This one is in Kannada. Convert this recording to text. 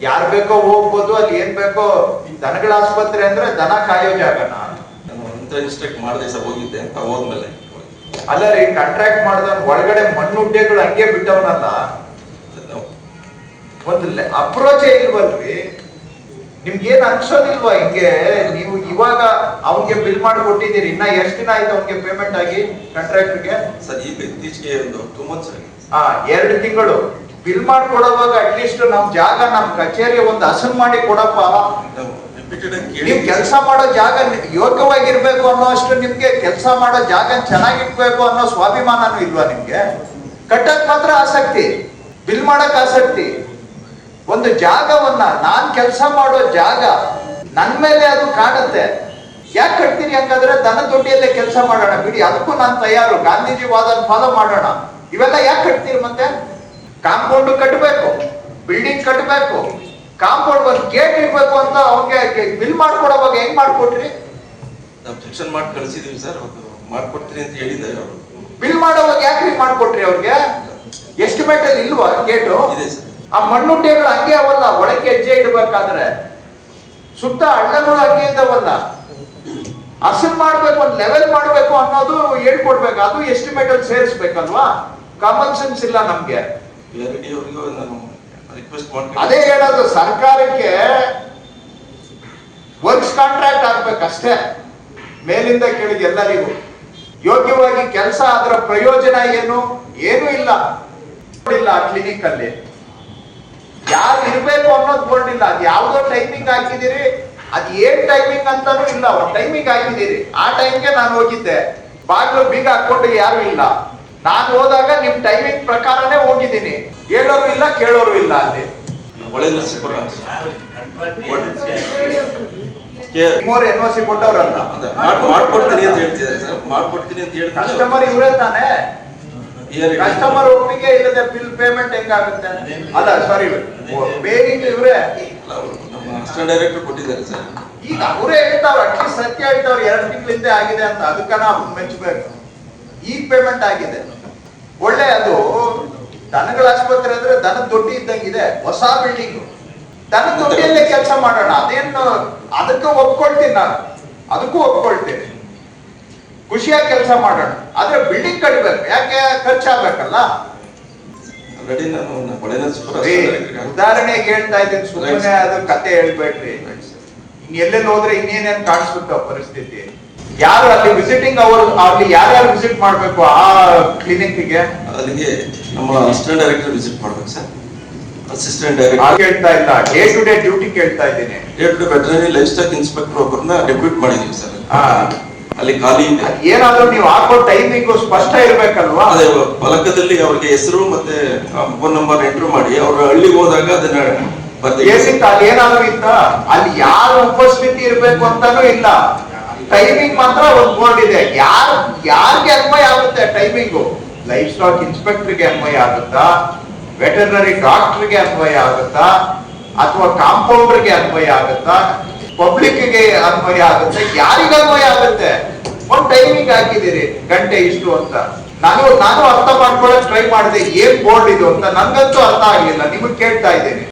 ಯಾರು ಬೇಕೋ ಹೋಗ್ಬೋದು, ಅಲ್ಲಿ ಏನ್ ಬೇಕೋ. ದನಗಳ ಆಸ್ಪತ್ರೆ ಅಂದ್ರೆ ದನ ಕಾಯೋ ಜಾಗನ. ಇನ್ಸ್ಟ್ರಕ್ಟ್ ಮಾಡಿದೆ ಸರ್, ಹೋಗಿದ್ದೆ ಅಂತ ಹೋದ್ಮೇಲೆ. ಅಲ್ಲ ರೀ, ಕಾಂಟ್ರಾಕ್ಟ್ ಮಾಡಿದವನ್ ಒಳಗಡೆ ಮಣ್ಣುಡ್ಡೆಗಳು ಹಂಗೆ ಬಿಟ್ಟವನಲ್ಲ, ಒಂದು ಅಪ್ರೋಚೇ ಇಲ್ವಲ್ರಿ. ನಿಮ್ಗೇನ್ ಅನ್ಸೋದಿಲ್ವಾ ಹಿಂಗೆ? ನೀವು ಇವಾಗ ಅವ್ನಿಗೆ ಬಿಲ್ ಮಾಡಿ ಕೊಟ್ಟಿದ್ದೀರಿ, ಇನ್ನ ಎಷ್ಟು ದಿನ ಆಯ್ತು ಅವ್ನಿಗೆ ಪೇಮೆಂಟ್ ಆಗಿ ಕಾಂಟ್ರಾಕ್ಟರ್ಗೆ? ಸರ್ ಈಗ ಇತ್ತೀಚೆಗೆ ಒಂದು 2 months ಆಗಿದೆ. 2 ತಿಂಗಳು ಬಿಲ್ ಮಾಡಿ ಕೊಡುವಾಗ ಅಟ್ಲೀಸ್ಟ್ ನಮ್ ಜಾಗ, ನಮ್ ಕಚೇರಿ ಒಂದು ಹಸನ್ ಮಾಡಿ ಕೊಡಪ್ಪ. ನೀವ್ ಕೆಲಸ ಮಾಡೋ ಜಾಗ ಯೋಗ್ಯವಾಗಿರ್ಬೇಕು ಅನ್ನೋ ಅಷ್ಟು, ನಿಮ್ಗೆ ಕೆಲಸ ಮಾಡೋ ಜಾಗ ಚೆನ್ನಾಗಿರ್ಬೇಕು ಅನ್ನೋ ಸ್ವಾಭಿಮಾನನೂ ಇಲ್ವಾ ನಿಮ್ಗೆ? ಕಟ್ಟಕ್ ಮಾತ್ರ ಆಸಕ್ತಿ, ಬಿಲ್ ಮಾಡಕ್ ಆಸಕ್ತಿ. ಒಂದು ಜಾಗವನ್ನ, ನಾನ್ ಕೆಲಸ ಮಾಡೋ ಜಾಗ ನನ್ ಮೇಲೆ ಅದು ಕಾಣುತ್ತೆ, ಯಾಕೆ ಕಟ್ತೀರಿ? ಹಂಗಾದ್ರೆ ದನ ದೊಡ್ಡಿಯಲ್ಲೇ ಕೆಲಸ ಮಾಡೋಣ ಬಿಡಿ, ಅದಕ್ಕೂ ನಾನು ತಯಾರು. ಗಾಂಧೀಜಿ ವಾದ ಫಾಲೋ ಮಾಡೋಣ. ಇವೆಲ್ಲ ಯಾಕೆ ಕಟ್ತೀರಿ? ಮತ್ತೆ ಕಾಂಪೌಂಡ್ ಕಟ್ಟಬೇಕು, ಬಿಲ್ಡಿಂಗ್ ಕಟ್ಟಬೇಕು, ಕಾಂಪೌಂಡ್ ಒಂದು ಗೇಟ್ ಇರ್ಬೇಕು ಅಂತ ಅವ್ರಿಗೆ ಬಿಲ್ ಮಾಡ್ಕೊಡೋವಾಗ ಹೆಂಗ್ ಮಾಡ್ಕೊಟ್ರಿ? ನಾವು ಸೆಕ್ಷನ್ ಮಾಡಿ ಕಳಿಸಿದೀವಿ ಸರ್, ಮಾಡ್ಕೊಡ್ತೀನಿ ಅಂತ ಹೇಳಿದ್ದಾರೆ ಅವರು. ಬಿಲ್ ಮಾಡೋವಾಗ ಯಾಕ್ರಿ ಮಾಡ್ಕೊಟ್ರಿ ಅವ್ರಿಗೆ? ಎಸ್ಟಿಮೇಟ್ ಅಲ್ಲಿ ಇಲ್ವಾ ಗೇಟು? ಇದೆ ಸರ್. ಆ ಮಣ್ಣುಂಡೆಗಳು ಹಂಗೆ ಅವಲ್ಲ, ಒಳಗೆ ಹೆಜ್ಜೆ ಇಡ್ಬೇಕಾದ್ರೆ ಸುತ್ತ ಹಳ್ಳಗಳು ಹಂಗೆ ಇದ್ದಾವಲ್ಲ, ಹಸನ್ ಮಾಡ್ಬೇಕು, ಒಂದು ಲೆವೆಲ್ ಮಾಡ್ಬೇಕು ಅನ್ನೋದು ಹೇಳ್ಕೊಡ್ಬೇಕು. ಅದು ಎಸ್ಟಿಮೇಟ್ ಅಲ್ಲಿ ಸೇರಿಸ್ಬೇಕಲ್ವಾ? ಕಾಮನ್ ಸೆನ್ಸ್ ಇಲ್ಲ ನಮ್ಗೆ. ಅದೇ ಹೇಳೋದು, ಸರ್ಕಾರಕ್ಕೆ ವರ್ಕ್ಸ್ ಕಾಂಟ್ರಾಕ್ಟ್ ಆಗ್ಬೇಕಷ್ಟೇ, ಮೇಲಿಂದ ಕೆಳಗೆ ಎಲ್ಲರಿಗೂ ಯೋಗ್ಯವಾಗಿ ಕೆಲಸ. ಅದರ ಪ್ರಯೋಜನ ಏನು? ಏನೂ ಇಲ್ಲ. ಆ ಕ್ಲಿನಿಕ್ ಅಲ್ಲಿ ಯಾರು ಇರ್ಬೇಕು ಅನ್ನೋದು ಬೋರ್ಡ್ ಇಲ್ಲ. ಅದು ಯಾವ್ದೋ ಟೈಮಿಂಗ್ ಹಾಕಿದಿರಿ, ಅದ್ ಏನ್ ಟೈಮಿಂಗ್ ಅಂತಾನು ಇಲ್ಲ. ಒಂದು ಟೈಮಿಂಗ್ ಹಾಕಿದಿರಿ, ಆ ಟೈಮ್ಗೆ ನಾನು ಹೋಗಿದ್ದೆ, ಬಾಗ್ಲು ಬೀಗ ಹಾಕೊಂಡು ಯಾರು ಇಲ್ಲ. ನಾನು ಹೋದಾಗ ನಿಮ್ ಟೈಮಿಂಗ್ ಪ್ರಕಾರನೇ ಹೋಗಿದ್ದೀನಿ. ಹೇಳೋರು ಇಲ್ಲ, ಕೇಳೋರು ಇಲ್ಲ. ಅಲ್ಲಿ NOC ಕೊಟ್ಟವ್ರಲ್ಲ, ಮಾಡ್ಕೊಡ್ತೀನಿ ಅಂತ ಹೇಳ್ತಿದ್ದಾರೆ ಸರ್. ಮಾಡ್ಕೊಡ್ತೀನಿ ಅಂತ ಹೇಳಿ ಕಸ್ಟಮರ್ ಇವರೇ ತಾನೆ. ಕಸ್ಟಮರ್ ಒಪ್ಪಿಗೆ ಇಲ್ಲದೆ ಬಿಲ್ ಪೇಮೆಂಟ್ ಹೆಂಗಾಗುತ್ತೆ? ಅಲ್ಲ ಸಾರಿ, ಬೇರಿಂಗ್ ಇವರೇ, ಅಸಿಸ್ಟೆಂಟ್ ಡೈರೆಕ್ಟರ್ ಕೊಟ್ಟಿದ್ದಾರೆ ಸರ್. ಈಗ ಅವರೇ ಹೇಳ್ತಾವ್ರ, ಅಟ್ಲೀಸ್ಟ್ ಸತ್ಯ ಹೇಳ್ತಾವ್ರ 2 ತಿಂಗಳಿಂದ ಆಗಿದೆ ಅಂತ. ಅದಕ್ಕ ನಾವು ಮೆಚ್ಚಬೇಕು. ಈಗ ಪೇಮೆಂಟ್ ಆಗಿದೆ, ಒಳ್ಳೆ. ಅದು ದನಗಳ ಆಸ್ಪತ್ರೆ ಅಂದ್ರೆ ದನದ ದೊಡ್ಡಿ ಇದ್ದಂಗಿದೆ, ಹೊಸ ಬಿಲ್ಡಿಂಗ್. ದನದ ದೊಡ್ಡಿಯಲ್ಲೇ ಕೆಲಸ ಮಾಡೋಣ, ಅದೇನು ಅದಕ್ಕೆ ಒಪ್ಕೊಳ್ತೀನಿ ನಾನು, ಅದಕ್ಕೂ ಒಪ್ಕೊಳ್ತೀನಿ. ಖುಷಿಯಾಗಿ ಕೆಲಸ ಮಾಡೋಣ. ಆದ್ರೆ ಬಿಲ್ಡಿಂಗ್ ಕಟ್ಟಬೇಕು, ಯಾಕೆ? ಖರ್ಚಾಗಬೇಕಲ್ಲ. ಉದಾಹರಣೆಗೆ ಹೇಳ್ತಾ ಇದ್ದೀನಿ, ಸುಮ್ಮನೆ ಅದು ಕತೆ ಹೇಳ್ಬೇಡ್ರಿ. ಎಲ್ಲೆಲ್ಲಿ ಹೋದ್ರೆ ಇನ್ನೇನೇನ್ ಕಾಣಿಸ್ಬಿಟ್ಟು ಪರಿಸ್ಥಿತಿ. ಯಾರು ಅಲ್ಲಿ ವಿಸಿಟಿಂಗ್ ಅವರು, ಅಲ್ಲಿ ಯಾರ್ಯಾರು ವಿಸಿಟ್ ಮಾಡ್ಬೇಕು ಆ ಕ್ಲಿನಿಕ್ಗೆ? ಅಲ್ಲಿಗೆ ನಮ್ಮ ಅಸಿಸ್ಟೆಂಟ್ ಡೈರೆಕ್ಟರ್ ವಿಸಿಟ್ ಮಾಡ್ಬೇಕು ಸರ್. ಅಸಿಸ್ಟೆಂಟ್ ಡೈರೆಕ್ಟರ್ ಕೇಳ್ತಾ ಇಲ್ಲ, ಡೇ ಟು ಡೇ ಡ್ಯೂಟಿ ಕೇಳ್ತಾ ಇದ್ದೀನಿ. Day to day veterinary livestock inspector ಒಬ್ಬರನ್ನ ಡೆಪ್ಯೂಟ್ ಮಾಡಿದೀವಿ ಸರ್. ಅಲ್ಲಿ ಖಾಲಿ ಇದೆ. ಏನಾದ್ರೂ ನೀವು ಹಾಕೋ ಟೈಮಿಂಗ್ ಸ್ಪಷ್ಟ ಇರ್ಬೇಕಲ್ವಾ? ಅದೇ ಫಲಕದಲ್ಲಿ ಅವ್ರಿಗೆ ಹೆಸರು ಮತ್ತೆ ಫೋನ್ ನಂಬರ್ ಎಂಟ್ರ್ ಮಾಡಿ, ಅವ್ರ ಹಳ್ಳಿಗೆ ಹೋದಾಗ ಅದನ್ನ ಬೇಸಿಕ್ ಅಲ್ಲಿ ಏನಾದ್ರು ಇತ್ತ? ಅಲ್ಲಿ ಯಾರು ಉಪಸ್ಥಿತಿ ಇರ್ಬೇಕು ಅಂತಾನೂ ಇಲ್ಲ. ಟೈಮಿಂಗ್ ಮಾತ್ರ ಒಂದು ಬೋರ್ಡ್ ಇದೆ. ಯಾರಿಗೆ ಅನ್ವಯ ಆಗುತ್ತೆ ಟೈಮಿಂಗು? ಲೈಫ್ ಸ್ಟಾಕ್ ಇನ್ಸ್ಪೆಕ್ಟರ್ಗೆ ಅನ್ವಯ ಆಗುತ್ತಾ? ವೆಟರ್ನರಿ ಡಾಕ್ಟರ್ಗೆ ಅನ್ವಯ ಆಗುತ್ತಾ? ಅಥವಾ ಕಾಂಪೌಂಡರ್ಗೆ ಅನ್ವಯ ಆಗುತ್ತಾ? ಪಬ್ಲಿಕ್ಗೆ ಅನ್ವಯ ಆಗುತ್ತೆ? ಯಾರಿಗೆ ಅನ್ವಯ ಆಗುತ್ತೆ? ಒಂದು ಟೈಮಿಂಗ್ ಹಾಕಿದಿರಿ, ಗಂಟೆ ಇಷ್ಟು ಅಂತ. ನಾನು ಅರ್ಥ ಮಾಡ್ಕೊಳ್ಳೋಕೆ ಟ್ರೈ ಮಾಡಿದೆ, ಏನ್ ಬೋರ್ಡ್ ಇದು ಅಂತ. ನನ್ಗಂತೂ ಅರ್ಥ ಆಗ್ಲಿಲ್ಲ, ನಿಮಗೆ ಕೇಳ್ತಾ ಇದ್ದೀನಿ.